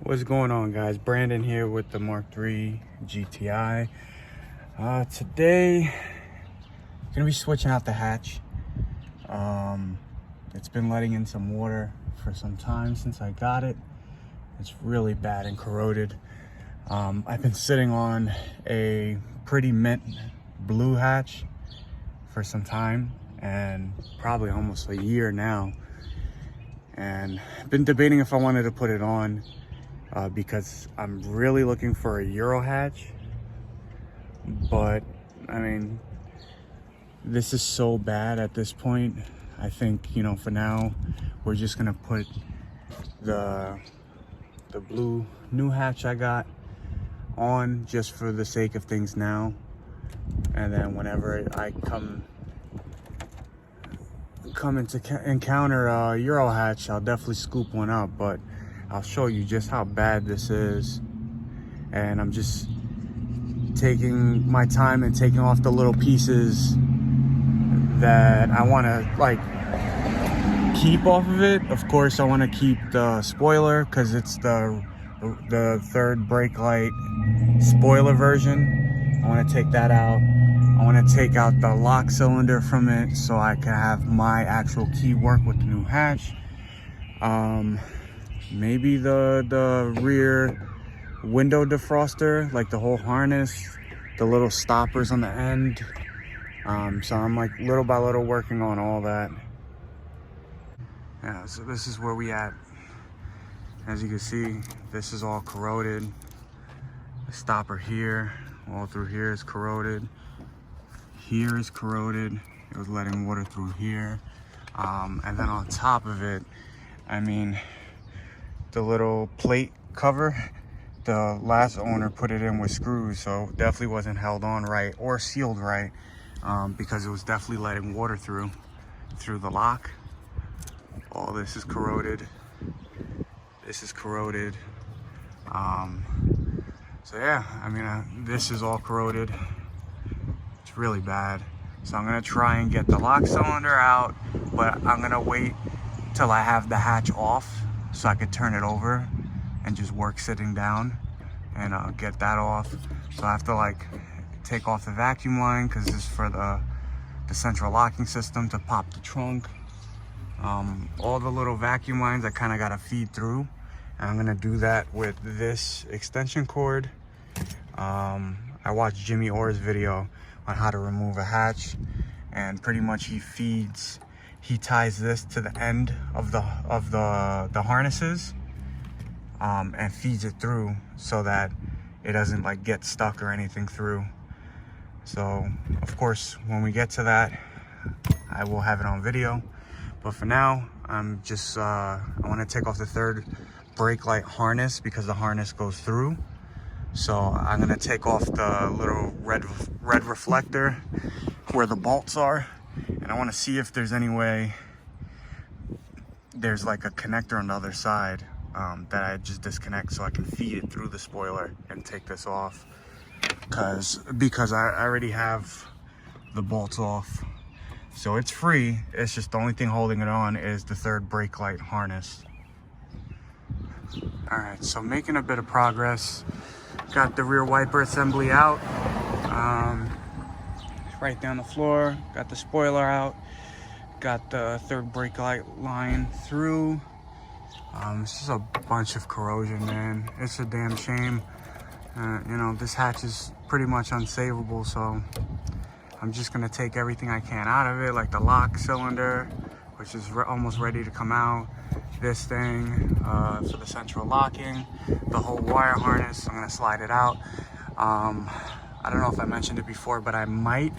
What's going on, guys? Brandon here with the Mk3 Gti. Today gonna be switching out the hatch. It's been letting in some water for some time since I got it. It's really bad and corroded. I've been sitting on a pretty mint blue hatch for some time, and probably almost a year now, and I've been debating if I wanted to put it on because I'm really looking for a Euro hatch. But I mean, this is so bad at this point. I think, you know, for now we're just gonna put the blue new hatch I got on just for the sake of things now, and then whenever I come into encounter a Euro hatch, I'll definitely scoop one up. But I'll show you just how bad this is, and I'm just taking my time and taking off the little pieces that I want to like keep off of it. Of course, I want to keep the spoiler because it's the third brake light spoiler version. I want to take that out. I want to take out the lock cylinder from it so I can have my actual key work with the new hatch. Maybe the rear window defroster, like the whole harness, the little stoppers on the end. So I'm like little by little working on all that. Yeah, so this is where we at. As you can see, this is all corroded. The stopper here, all through here is corroded. Here is corroded. It was letting water through here. And then on top of it, I mean, the little plate cover, the last owner put it in with screws, so definitely wasn't held on right or sealed right, because it was definitely letting water through the lock. All this is corroded. This is corroded. So yeah, I mean, this is all corroded. It's really bad. So I'm gonna try and get the lock cylinder out, but I'm gonna wait till I have the hatch off so I could turn it over and just work sitting down and get that off. So I have to like take off the vacuum line because this is for the central locking system to pop the trunk. All the little vacuum lines I kind of got to feed through, and I'm gonna do that with this extension cord. I watched Jimmy Orr's video on how to remove a hatch, and pretty much he ties this to the end of the harnesses, and feeds it through so that it doesn't like get stuck or anything through. So of course, when we get to that, I will have it on video. But for now, I'm just I want to take off the third brake light harness because the harness goes through. So I'm gonna take off the little red reflector where the bolts are, and I want to see if there's any way there's like a connector on the other side that I just disconnect so I can feed it through the spoiler and take this off, because I already have the bolts off, so it's free. It's just the only thing holding it on is the third brake light harness. All right, so making a bit of progress. Got the rear wiper assembly out, right down the floor. Got the spoiler out. Got the third brake light line through. It's just a bunch of corrosion, man. It's a damn shame. You know, this hatch is pretty much unsavable, so I'm just gonna take everything I can out of it, like the lock cylinder, which is almost ready to come out. This thing for the central locking, the whole wire harness, I'm gonna slide it out. I don't know if I mentioned it before, but I might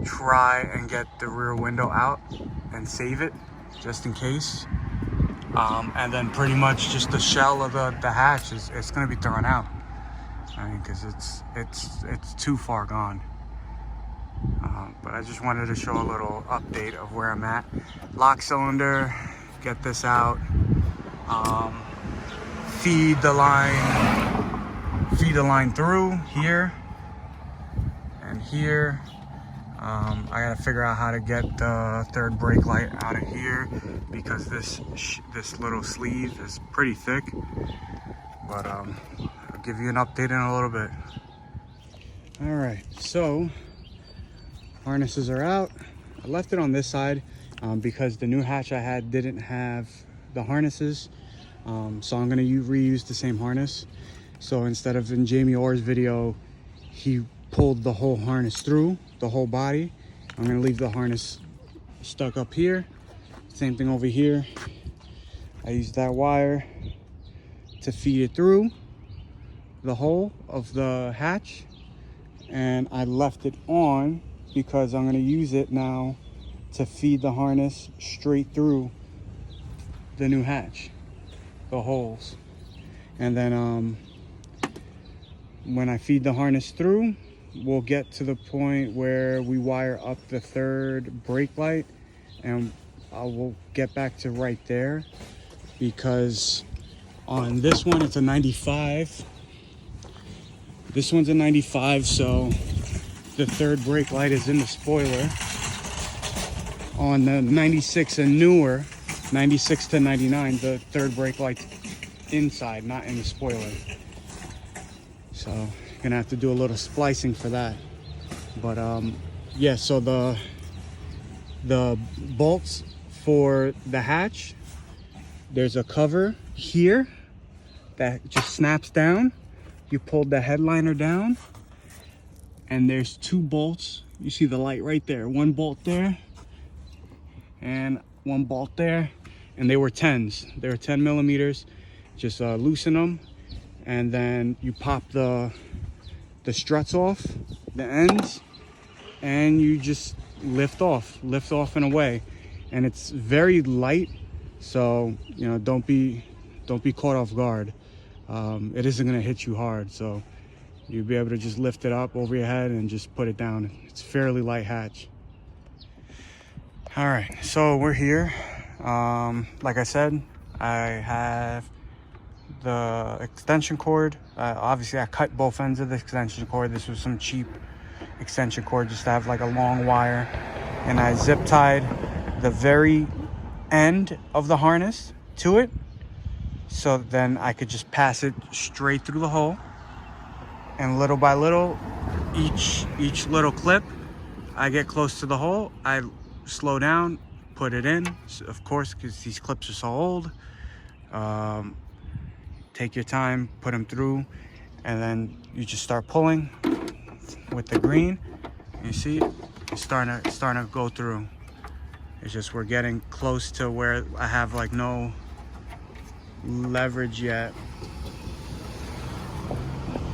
try and get the rear window out and save it just in case. And then pretty much just the shell of the hatch it's gonna be thrown out. I mean, because it's too far gone. But I just wanted to show a little update of where I'm at. Lock cylinder, get this out. Feed the line through here and here. I gotta figure out how to get the third brake light out of here because this little sleeve is pretty thick. But I'll give you an update in a little bit. All right, so harnesses are out. I left it on this side because the new hatch I had didn't have the harnesses. So I'm gonna reuse the same harness. So instead of in Jamie Orr's video, he pulled the whole harness through, the whole body. I'm gonna leave the harness stuck up here. Same thing over here. I used that wire to feed it through the hole of the hatch. And I left it on because I'm gonna use it now to feed the harness straight through the new hatch, the holes. And then when I feed the harness through, we'll get to the point where we wire up the third brake light, and I will get back to right there because on this one it's a 95. This one's a 95, so the third brake light is in the spoiler. On the 96 and newer, 96 to 99, the third brake light's inside, not in the spoiler. So you're gonna have to do a little splicing for that. But yeah, so the bolts for the hatch, there's a cover here that just snaps down. You pulled the headliner down, and there's two bolts. You see the light right there. One bolt there, and one bolt there. And they were 10s. They were 10 millimeters. Just loosen them, and then you pop the struts off, the ends, and you just lift off and away. And it's very light, so you know, don't be caught off guard. It isn't gonna hit you hard, so you'll be able to just lift it up over your head and just put it down. It's fairly light hatch. All right, so we're here. Like I said, I have the extension cord. Obviously I cut both ends of the extension cord. This was some cheap extension cord just to have like a long wire, and I zip tied the very end of the harness to it, so then I could just pass it straight through the hole. And little by little, each little clip, I get close to the hole, I slow down, put it in, of course, because these clips are so old. Take your time, put them through, and then you just start pulling with the green. You see it's starting to go through. It's just we're getting close to where I have like no leverage yet.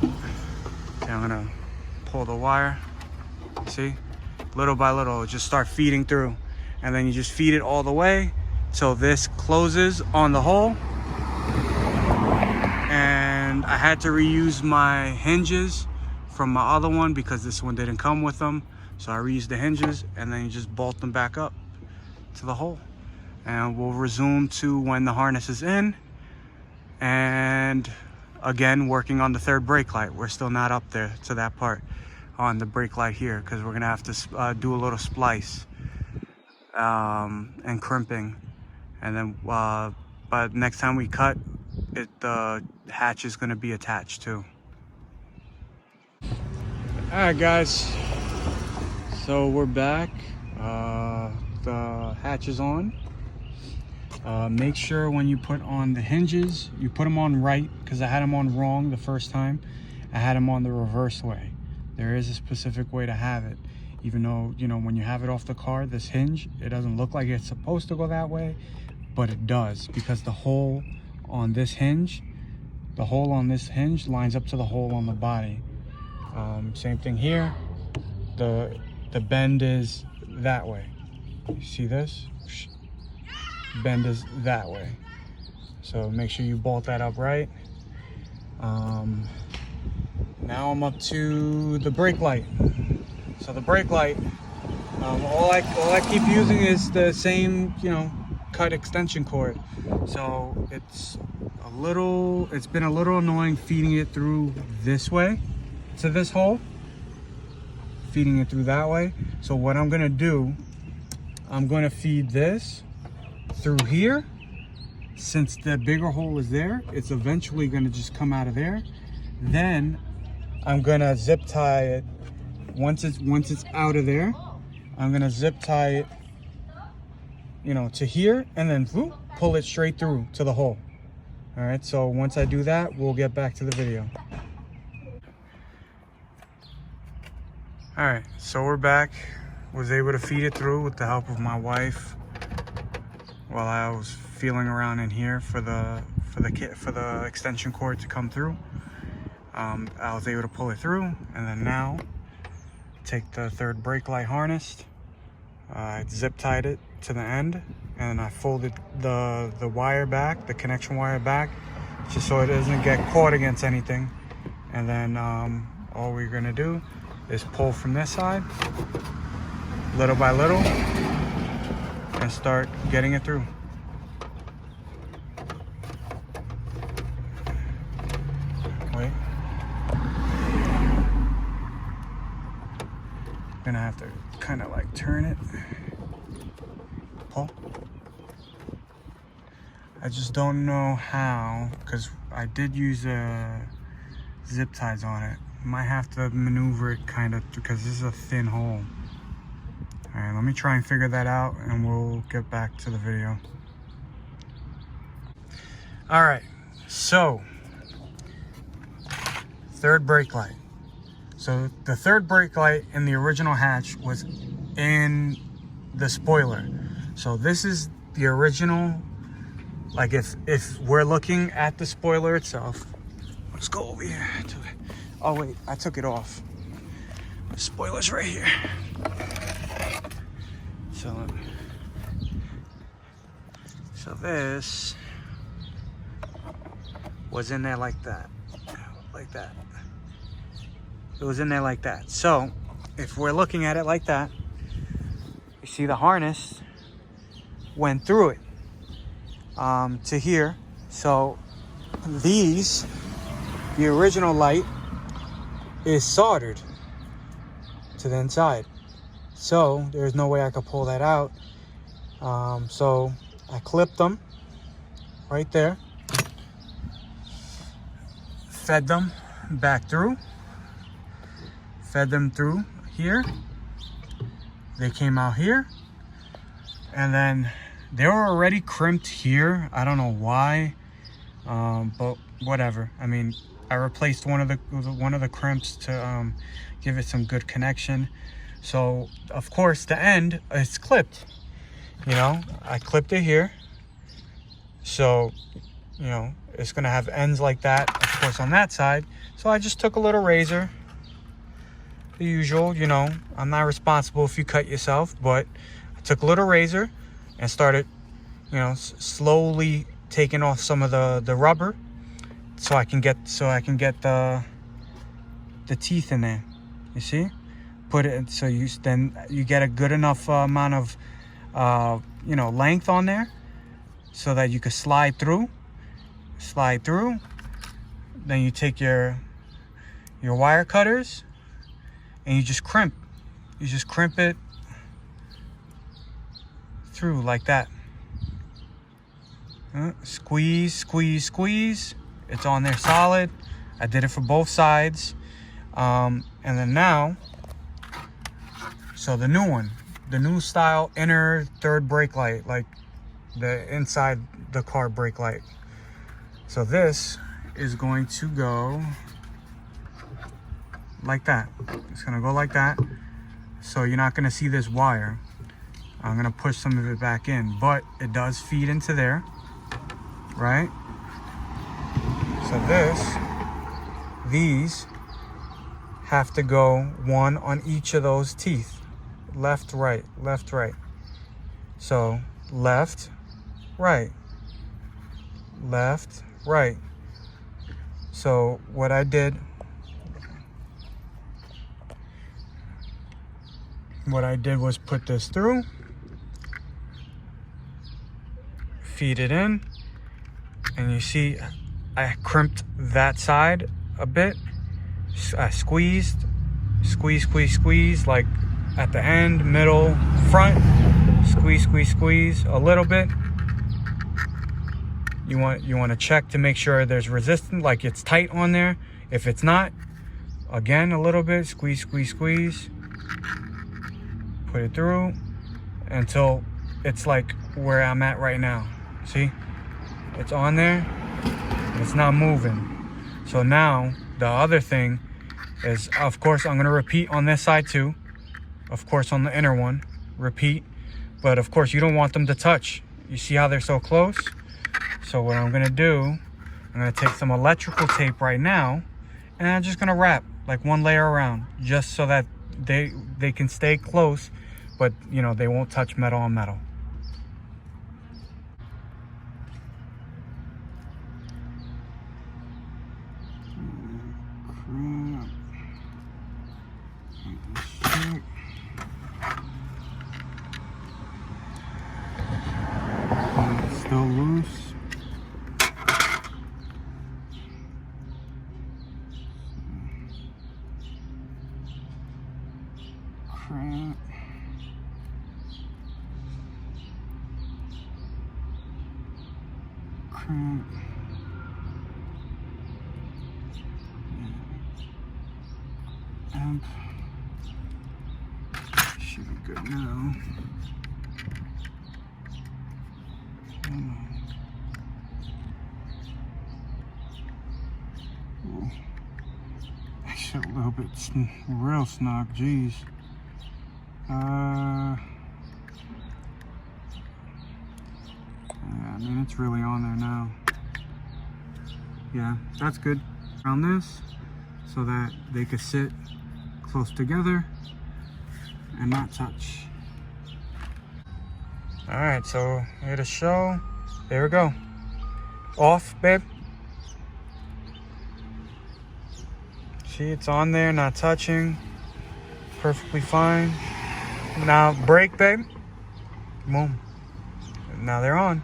Okay, I'm gonna pull the wire. See, little by little, just start feeding through, and then you just feed it all the way till this closes on the hole. And I had to reuse my hinges from my other one because this one didn't come with them, so I reused the hinges, and then you just bolt them back up to the hole. And we'll resume to when the harness is in, and again working on the third brake light. We're still not up there to that part on the brake light here because we're gonna have to do a little splice and crimping, and then but next time we cut it, the hatch is gonna be attached too. All right guys, so we're back. The hatch is on. Make sure when you put on the hinges, you put them on right, because I had them on wrong the first time. I had them on the reverse way. There is a specific way to have it, even though, you know, when you have it off the car, this hinge, it doesn't look like it's supposed to go that way, but it does, because the hole on this hinge, lines up to the hole on the body. Same thing here. The bend is that way. You see this? Bend is that way. So make sure you bolt that up right. Now I'm up to the brake light. So the brake light, all I keep using is the same, you know, cut extension cord. So it's been a little annoying feeding it through this way to this hole. feeding it through that way. So what I'm gonna do, I'm gonna feed this through here. Since the bigger hole is there, it's eventually gonna just come out of there. Then I'm gonna zip tie it. Once it's out of there, I'm gonna zip tie it, you know, to here, and then whoop, pull it straight through to the hole. All right, so once I do that, we'll get back to the video. All right, so we're back. Was able to feed it through with the help of my wife while I was feeling around in here for the extension cord to come through. I was able to pull it through, and then now take the third brake light harness. I zip tied it to the end, and I folded the wire back, the connection wire back, just so it doesn't get caught against anything. And then all we're gonna do is pull from this side, little by little, and start getting it through. Wait. Gonna have to kind of like turn it. Pull. I just don't know how, because I did use zip ties on it. Might have to maneuver it kind of, because this is a thin hole. All right, let me try and figure that out, and we'll get back to the video. All right, so third brake light. So the third brake light in the original hatch was in the spoiler. So this is the original, like if we're looking at the spoiler itself, let's go over here to it. Oh wait, I took it off. The spoiler's right here. So this was in there like that. Like that. It was in there like that. So if we're looking at it like that, you see the harness went through it to here. So these, the original light is soldered to the inside. So there's no way I could pull that out. So I clipped them right there, fed them back through, fed them through here. They came out here, and then they were already crimped here. I don't know why, but whatever. I mean, I replaced one of the crimps to give it some good connection. So of course the end is clipped. You know, I clipped it here, so you know it's gonna have ends like that, of course, on that side. So I just took a little razor, the usual. You know, I'm not responsible if you cut yourself, but I took a little razor and started, you know, slowly taking off some of the rubber, so I can get the teeth in there. You see, put it so you get a good enough amount of you know, length on there, so that you could slide through. Then you take your wire cutters and you just crimp it through like that. Squeeze, squeeze, squeeze. It's on there solid. I did it for both sides. And then now, so the new one, the new style inner third brake light, like the inside the car brake light. So this is going to go like that. It's gonna go like that. So you're not gonna see this wire. I'm gonna push some of it back in, but it does feed into there, right? So these have to go one on each of those teeth. Left, right, left, right. So left, right, left, right. So what I did was put this through, feed it in, and you see I crimped that side a bit. I squeezed Squeeze, squeeze, squeeze, like at the end, middle, front. Squeeze, squeeze, squeeze a little bit. You want to check to make sure there's resistance, like it's tight on there. If it's not, again, a little bit. Squeeze, squeeze, squeeze. Put it through until it's like where I'm at right now. See? It's on there. It's not moving. So now, the other thing is, of course, I'm going to repeat on this side too. Of course, on the inner one. Repeat. But, of course, you don't want them to touch. You see how they're so close? So what I'm going to do, I'm going to take some electrical tape right now, and I'm just going to wrap like one layer around, just so that they can stay close, but, you know, they won't touch metal on metal. Still loose. Cramp. Cramp. And should be good now. Actually, a little bit real snug. Jeez. Yeah, I mean, it's really on there now. Yeah, that's good. Around this, so that they could sit close together and not touch. All right, so here to show. There we go. Off, babe. See, it's on there, not touching. Perfectly fine. Now brake, babe. Boom. Now they're on.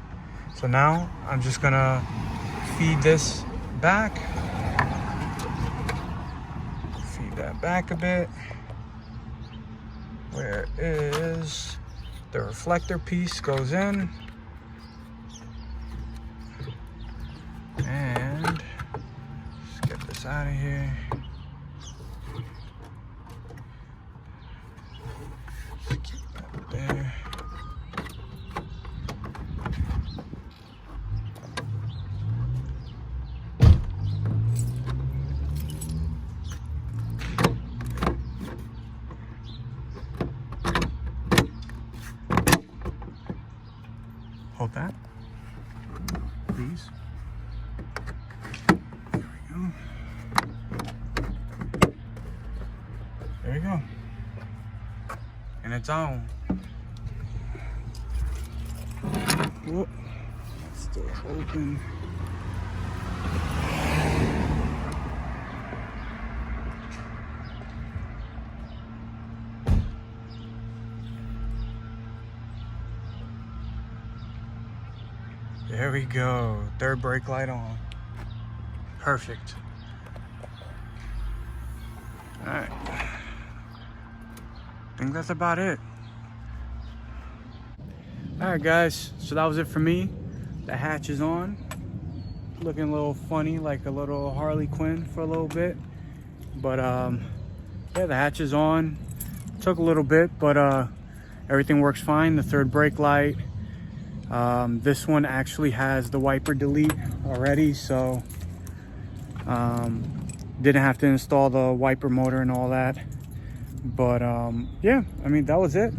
So now I'm just gonna feed this back. Feed that back a bit. Where is the reflector piece? Goes in. And let's get this out of here. Just keep that there. Hold that, please. There you go. And it's on. Whoop. Still open. There we go. Third brake light on. Perfect. All right. I think that's about it. All right, guys. So that was it for me. The hatch is on. Looking a little funny, like a little Harley Quinn for a little bit. But yeah, the hatch is on. Took a little bit, but everything works fine. The third brake light. This one actually has the wiper delete already, so didn't have to install the wiper motor and all that. But yeah, I mean, that was it.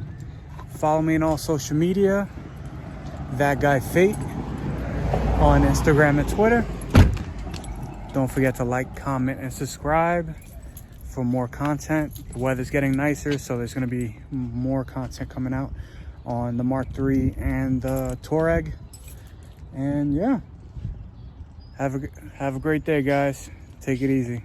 Follow me on all social media, That Guy Fate, on Instagram and Twitter. Don't forget to like, comment, and subscribe for more content. The weather's getting nicer, so there's going to be more content coming out on the Mk3 and the Touareg. And yeah, have a great day, guys. Take it easy.